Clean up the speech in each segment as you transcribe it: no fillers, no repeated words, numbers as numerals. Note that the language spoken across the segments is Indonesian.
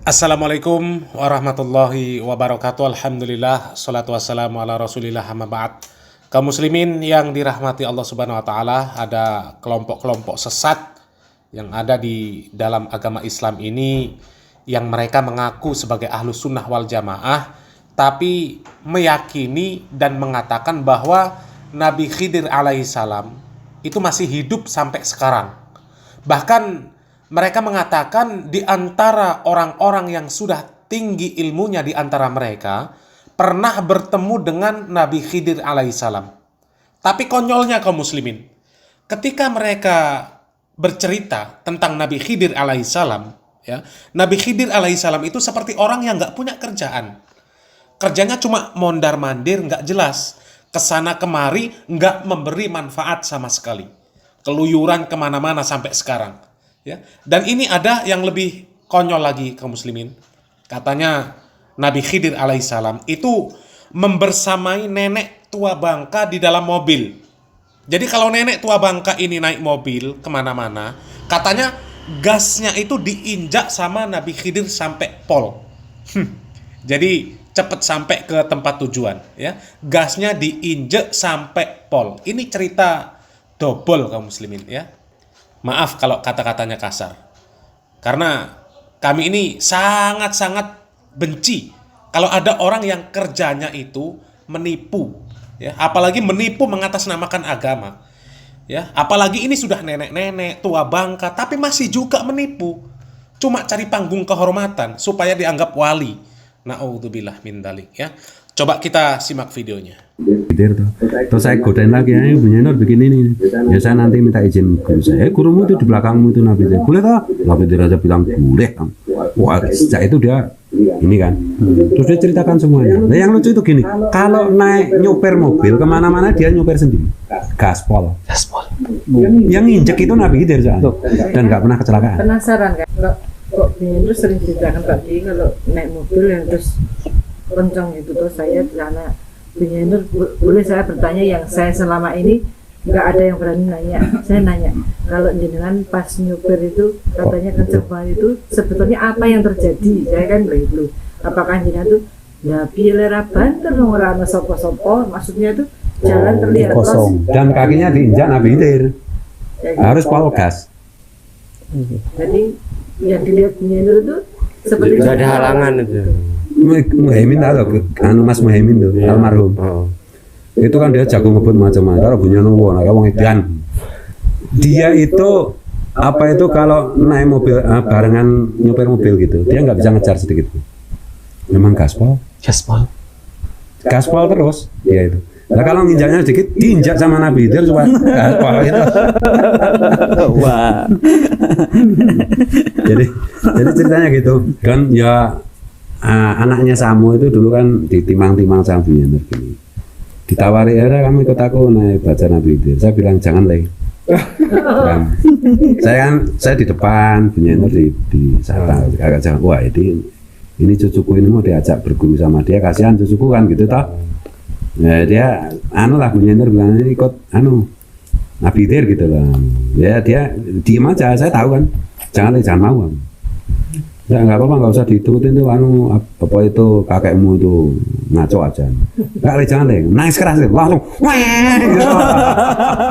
Assalamualaikum warahmatullahi wabarakatuh. Alhamdulillah, salatu wassalamu ala rasulillah, amma ba'd. Kaum muslimin yang dirahmati Allah subhanahu wa ta'ala, ada kelompok-kelompok sesat yang ada di dalam agama Islam ini, yang mereka mengaku sebagai ahlus sunnah wal jamaah, tapi meyakini dan mengatakan bahwa Nabi Khidir alaihissalam itu masih hidup sampai sekarang. Bahkan mereka mengatakan di antara orang-orang yang sudah tinggi ilmunya di antara mereka pernah bertemu dengan Nabi Khidir alaihissalam. Tapi konyolnya kaum muslimin, ketika mereka bercerita tentang Nabi Khidir alaihissalam, ya, Nabi Khidir alaihissalam itu seperti orang yang nggak punya kerjaan. Kerjanya cuma mondar-mandir, nggak jelas. Kesana kemari, nggak memberi manfaat sama sekali. Keluyuran kemana-mana sampai sekarang. Ya. Dan ini ada yang lebih konyol lagi kaum muslimin. Katanya Nabi Khidir alaihissalam itu membersamai nenek tua bangka di dalam mobil. Jadi kalau nenek tua bangka ini naik mobil kemana-mana, katanya gasnya itu diinjak sama Nabi Khidir sampai pol. Jadi cepat sampai ke tempat tujuan. Ya. Gasnya diinjak sampai pol. Ini cerita dobol kaum muslimin, ya. Maaf kalau kata-katanya kasar. Karena kami ini sangat-sangat benci kalau ada orang yang kerjanya itu menipu, ya, apalagi menipu mengatasnamakan agama. Ya, apalagi ini sudah nenek-nenek, tua bangka, tapi masih juga menipu. Cuma cari panggung kehormatan supaya dianggap wali. Na'udzubillah min dzalik, ya. Coba kita simak videonya. Terus saya godain lagi, ayo Bu Nyenor bikin ini. Ya saya nanti minta izin guru saya. Gurumu itu di belakangmu itu Nabi Khidir. Boleh tak? Nabi Khidir aja bilang boleh. Wah, sejak itu dia ini kan. Terus dia ceritakan semuanya. Nah yang lucu itu gini, kalau naik nyuper mobil kemana-mana dia nyuper sendiri. Gaspol. Yang injek itu Nabi Khidir dan nggak pernah kecelakaan. Penasaran kan? Kok terus sering ceritakan tadi kalau naik mobil yang terus kencang itu, terus saya karena Bunyanur, boleh saya bertanya yang saya selama ini nggak ada yang berani nanya. Saya nanya, kalau jenengan pas nyupir itu katanya kencang banget itu sebetulnya apa yang terjadi? Saya kan begitu. Apakah jenengan tuh ya pilera banter ora ana sapa-sapa, maksudnya tuh jalan terlihat kosong dan kakinya diinjak Nabi Khidir. Harus pol gas. Jadi yang dilihat Bunyanur itu seperti nggak ada halangan itu. Muhaimin tahu kan, Mas Muhaimin tuh almarhum. Itu kan dia jago ngebut macam-macam. Kalau punya nopo, nah wong edan. Dia itu apa itu kalau naik mobil barengan nyopir mobil gitu, dia nggak bisa ngejar sedikit. Memang gaspol terus dia itu. Nah kalau nginjaknya sedikit, diinjak sama Nabi Khidir supaya gaspol itu. Wah. jadi ceritanya gitu kan ya. Anaknya Samu itu dulu kan ditimang-timang sama Bunyanur gini. Ditawari, era kamu ikut aku naik baca Nabi Khidir. Saya bilang jangan leh. saya di depan, Bunyanur di sana. Agak jangan. Wah ini cucuku ini mau diajak berguru sama dia, kasihan cucuku kan gitu toh. Ya dia lah Bunyanur bilang ini ikut Nabi Khidir gitu lah. Ya dia diem aja, saya tahu kan. Jangan mau. Ya nggak apa-apa, nggak usah diturutin tuh apa itu kakekmu itu ngaco aja. Jangan deh, nangis keras deh, langsung.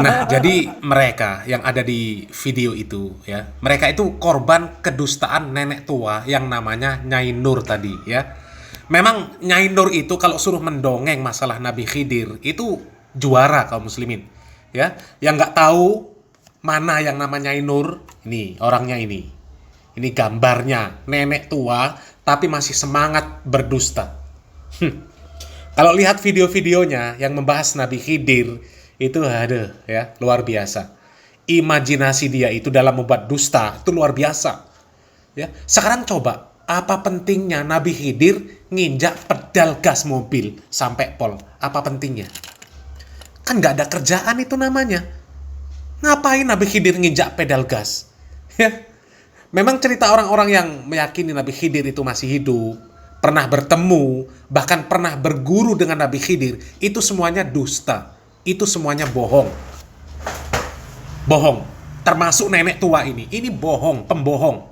Nah, jadi mereka yang ada di video itu, ya, mereka itu korban kedustaan nenek tua yang namanya Nyai Nur tadi, ya. Memang Nyai Nur itu kalau suruh mendongeng masalah Nabi Khidir itu juara kaum muslimin, ya. Yang nggak tahu mana yang namanya Nyai Nur, ini orangnya ini. Ini gambarnya, nenek tua tapi masih semangat berdusta. Kalau lihat video-videonya yang membahas Nabi Khidir itu aduh ya, luar biasa. Imajinasi dia itu dalam membuat dusta itu luar biasa. Ya, sekarang coba, apa pentingnya Nabi Khidir nginjak pedal gas mobil sampai pol? Apa pentingnya? Kan nggak ada kerjaan itu namanya. Ngapain Nabi Khidir nginjak pedal gas? Ya. Memang cerita orang-orang yang meyakini Nabi Khidir itu masih hidup, pernah bertemu, bahkan pernah berguru dengan Nabi Khidir, itu semuanya dusta. Itu semuanya bohong. Bohong. Termasuk nenek tua ini bohong, pembohong.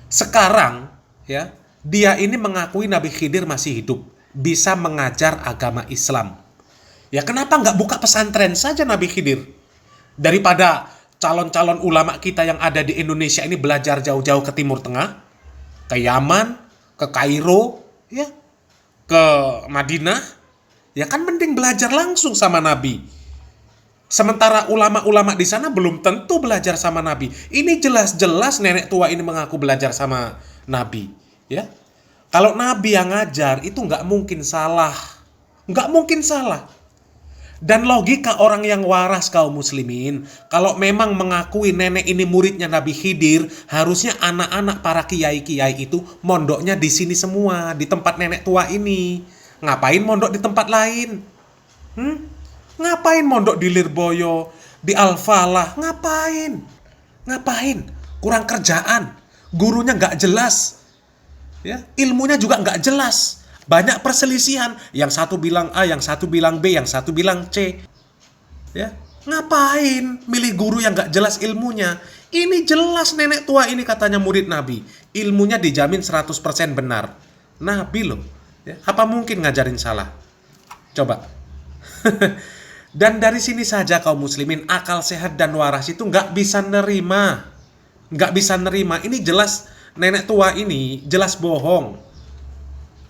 Sekarang, ya, dia ini mengakui Nabi Khidir masih hidup, bisa mengajar agama Islam. Ya kenapa nggak buka pesantren saja Nabi Khidir? Daripada calon-calon ulama kita yang ada di Indonesia ini belajar jauh-jauh ke Timur Tengah, ke Yaman, ke Kairo, ya, ke Madinah, ya kan mending belajar langsung sama Nabi. Sementara ulama-ulama di sana belum tentu belajar sama Nabi. Ini jelas-jelas nenek tua ini mengaku belajar sama Nabi, ya. Kalau Nabi yang ngajar itu nggak mungkin salah, nggak mungkin salah. Dan logika orang yang waras kaum muslimin, kalau memang mengakui nenek ini muridnya Nabi Khidir, harusnya anak-anak para kiai-kiai itu mondoknya di sini semua, di tempat nenek tua ini. Ngapain mondok di tempat lain? Ngapain mondok di Lirboyo, di Al-Falah? Ngapain? Kurang kerjaan. Gurunya nggak jelas. Ya, ilmunya juga nggak jelas. Banyak perselisihan, yang satu bilang A, yang satu bilang B, yang satu bilang C. Ya, ngapain milih guru yang gak jelas ilmunya? Ini jelas nenek tua ini katanya murid Nabi. Ilmunya dijamin 100% benar. Nabi loh. Ya, apa mungkin ngajarin salah? Coba. Dan dari sini saja kaum muslimin, akal sehat dan waras itu gak bisa nerima. Gak bisa nerima. Ini jelas nenek tua ini jelas bohong.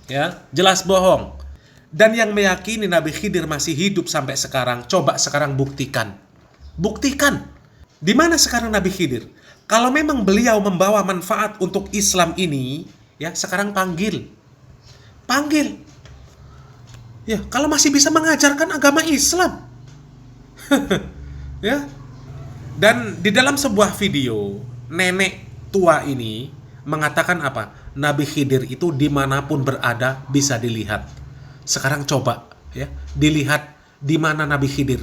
Ya, jelas bohong. Dan yang meyakini Nabi Khidir masih hidup sampai sekarang, coba sekarang buktikan. Buktikan. Di mana sekarang Nabi Khidir? Kalau memang beliau membawa manfaat untuk Islam ini, ya sekarang panggil. Panggil. Ya, kalau masih bisa mengajarkan agama Islam. Ya. Dan di dalam sebuah video, nenek tua ini mengatakan apa? Nabi Khidir itu dimanapun berada bisa dilihat. Sekarang coba ya, dilihat di mana Nabi Khidir.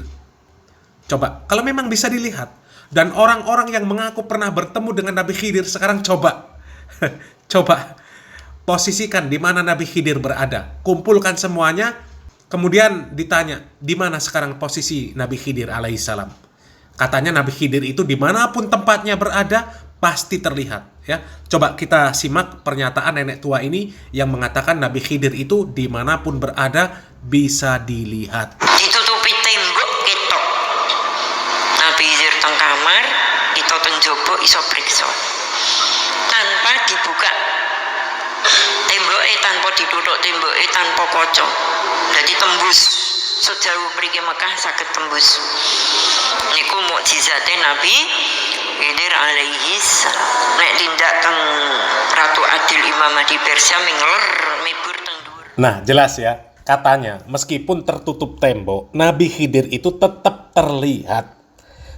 Coba, kalau memang bisa dilihat. Dan orang-orang yang mengaku pernah bertemu dengan Nabi Khidir, sekarang coba. Coba, posisikan di mana Nabi Khidir berada. Kumpulkan semuanya, kemudian ditanya, di mana sekarang posisi Nabi Khidir alaihissalam. Katanya Nabi Khidir itu dimanapun tempatnya berada, pasti terlihat. Ya, coba kita simak pernyataan nenek tua ini yang mengatakan Nabi Khidir itu dimanapun berada bisa dilihat. Ditutupi tembok ketok. Nabi Khidir teng kamar, kita teng jaba iso priksa. Tanpa dibuka temboknya, tanpa ditutup temboknya, tanpa kaca. Jadi tembus sejauh mriki Mekah saged tembus. Niku mukjizate Nabi Khidir alaihi salam. Nek tindak teng Ratu Adil Imam di Persia mingler mibur teng dhuwur. Nah, jelas ya. Katanya, meskipun tertutup tembok, Nabi Khidir itu tetap terlihat.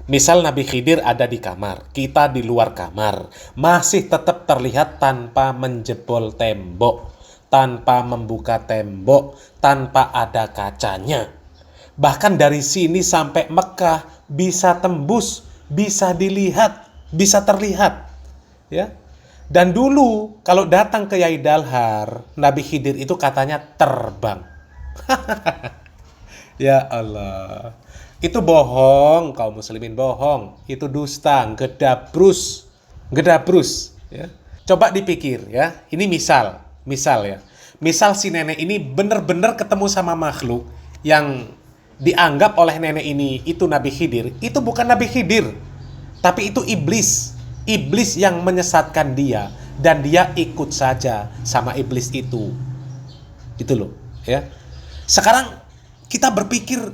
Misal Nabi Khidir ada di kamar, kita di luar kamar, masih tetap terlihat tanpa menjebol tembok, tanpa membuka tembok, tanpa ada kacanya. Bahkan dari sini sampai Mekah bisa tembus, bisa dilihat, bisa terlihat, ya. Dan dulu kalau datang ke Yai Dalhar, Nabi Khidir itu katanya terbang. Ya Allah, itu bohong, kaum muslimin, bohong. Itu dusta, gedabrus, gedabrus. Ya. Coba dipikir ya, ini misal ya. Misal si nenek ini benar-benar ketemu sama makhluk yang dianggap oleh nenek ini itu Nabi Khidir, itu bukan Nabi Khidir, tapi itu iblis. Iblis yang menyesatkan dia, dan dia ikut saja sama iblis itu. Itu loh, ya. Sekarang kita berpikir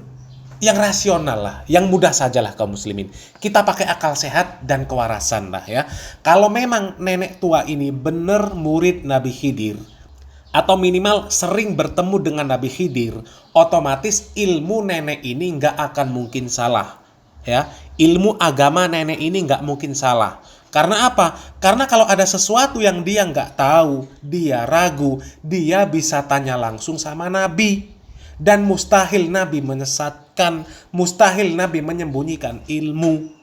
yang rasional lah, yang mudah sajalah kaum muslimin. Kita pakai akal sehat dan kewarasan lah ya. Kalau memang nenek tua ini benar murid Nabi Khidir, atau minimal sering bertemu dengan Nabi Khidir, otomatis ilmu nenek ini nggak akan mungkin salah. Ya, ilmu agama nenek ini nggak mungkin salah. Karena apa? Karena kalau ada sesuatu yang dia nggak tahu, dia ragu, dia bisa tanya langsung sama Nabi. Dan mustahil Nabi menyesatkan, mustahil Nabi menyembunyikan ilmu.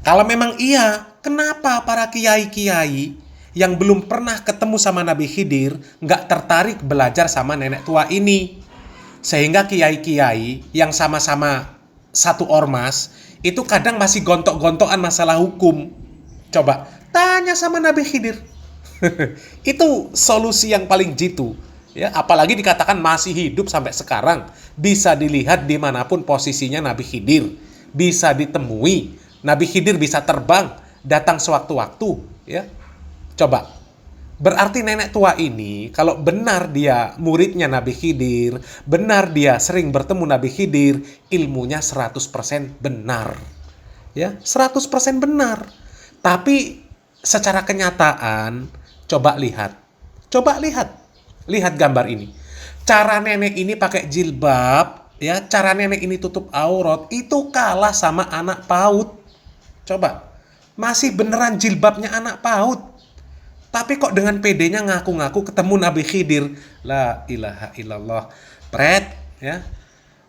Kalau memang iya, kenapa para kiai-kiai yang belum pernah ketemu sama Nabi Khidir nggak tertarik belajar sama nenek tua ini? Sehingga kiai-kiai yang sama-sama satu ormas itu kadang masih gontok-gontokan masalah hukum. Coba tanya sama Nabi Khidir. Itu solusi yang paling jitu. Ya, apalagi dikatakan masih hidup sampai sekarang, bisa dilihat dimanapun posisinya Nabi Khidir, bisa ditemui, Nabi Khidir bisa terbang, datang sewaktu-waktu. Ya, coba, berarti nenek tua ini kalau benar dia muridnya Nabi Khidir, benar dia sering bertemu Nabi Khidir, ilmunya 100% benar. Ya, 100% benar. Tapi secara kenyataan, coba lihat. Lihat gambar ini. Cara nenek ini pakai jilbab, ya, cara nenek ini tutup aurat, itu kalah sama anak PAUD. Coba. Masih beneran jilbabnya anak PAUD. Tapi kok dengan pedenya ngaku-ngaku ketemu Nabi Khidir. La ilaha illallah. Pret, ya.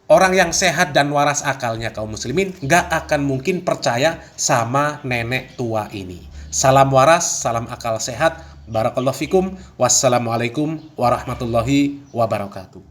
Orang yang sehat dan waras akalnya kaum muslimin nggak akan mungkin percaya sama nenek tua ini. Salam waras, salam akal sehat. Barakallahu fikum. Wassalamualaikum warahmatullahi wabarakatuh.